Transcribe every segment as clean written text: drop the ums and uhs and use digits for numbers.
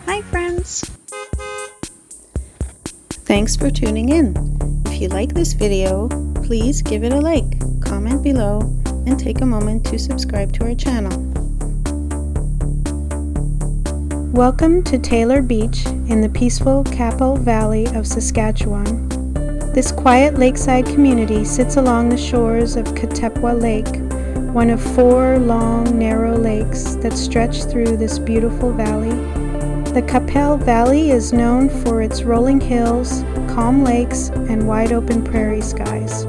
Hi friends! Thanks for tuning in. If you like this video, please give it a like, comment below, and take a moment to subscribe to our channel. Welcome to Taylor Beach in the peaceful Qu'Appelle Valley of Saskatchewan. This quiet lakeside community sits along the shores of Qu'Appelle Lake, one of 4 long, narrow lakes that stretch through this beautiful valley. The Qu'Appelle Valley is known for its rolling hills, calm lakes, and wide-open prairie skies.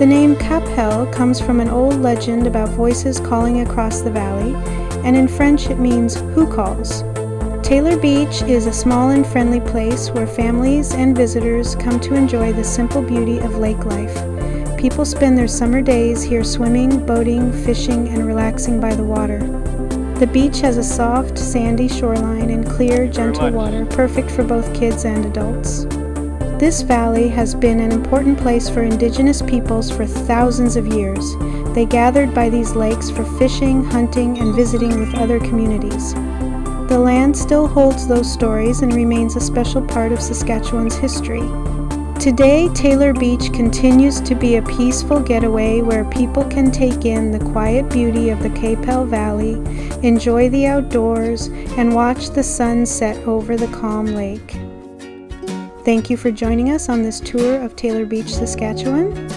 The name Qu'Appelle comes from an old legend about voices calling across the valley, and in French it means "who calls." Taylor Beach is a small and friendly place where families and visitors come to enjoy the simple beauty of lake life. People spend their summer days here swimming, boating, fishing, and relaxing by the water. The beach has a soft, sandy shoreline and clear, gentle water, perfect for both kids and adults. This valley has been an important place for Indigenous peoples for thousands of years. They gathered by these lakes for fishing, hunting, and visiting with other communities. The land still holds those stories and remains a special part of Saskatchewan's history. Today, Taylor Beach continues to be a peaceful getaway where people can take in the quiet beauty of the Qu'Appelle Valley, enjoy the outdoors, and watch the sun set over the calm lake. Thank you for joining us on this tour of Taylor Beach, Saskatchewan.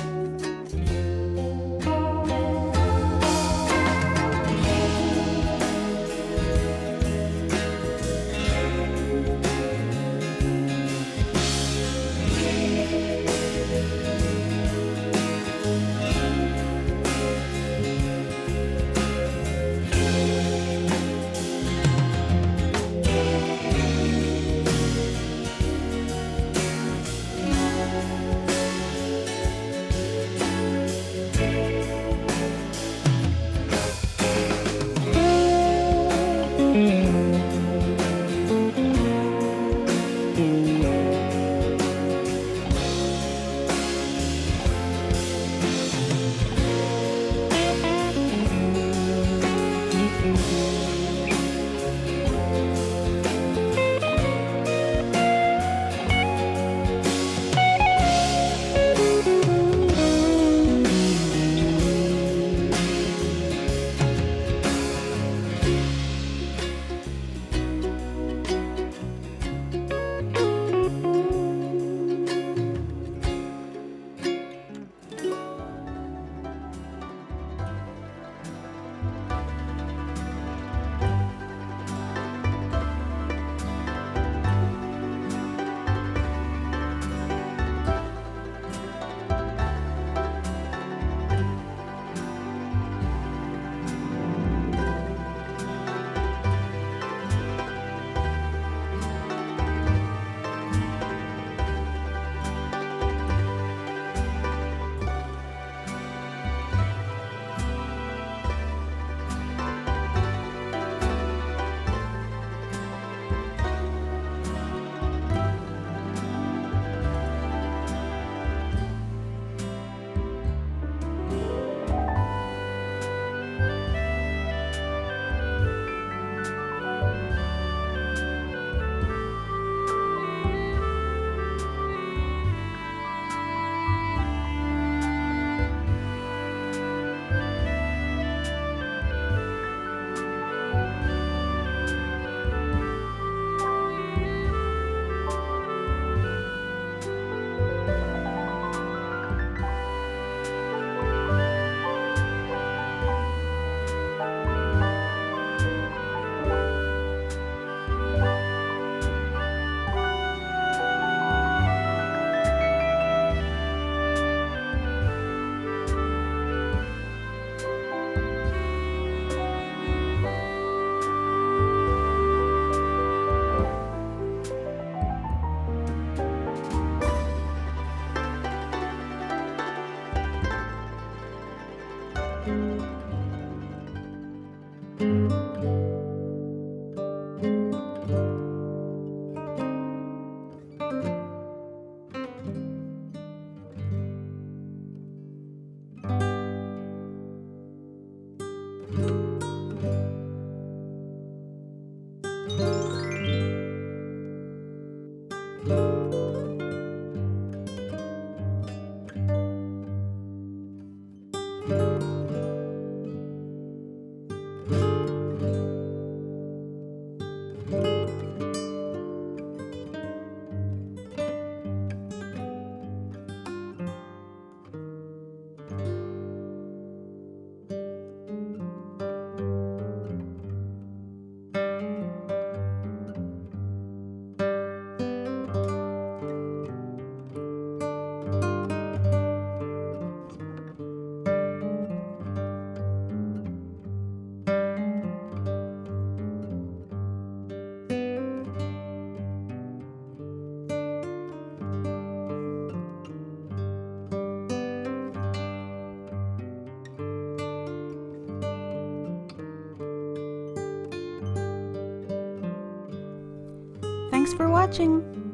Thanks for watching!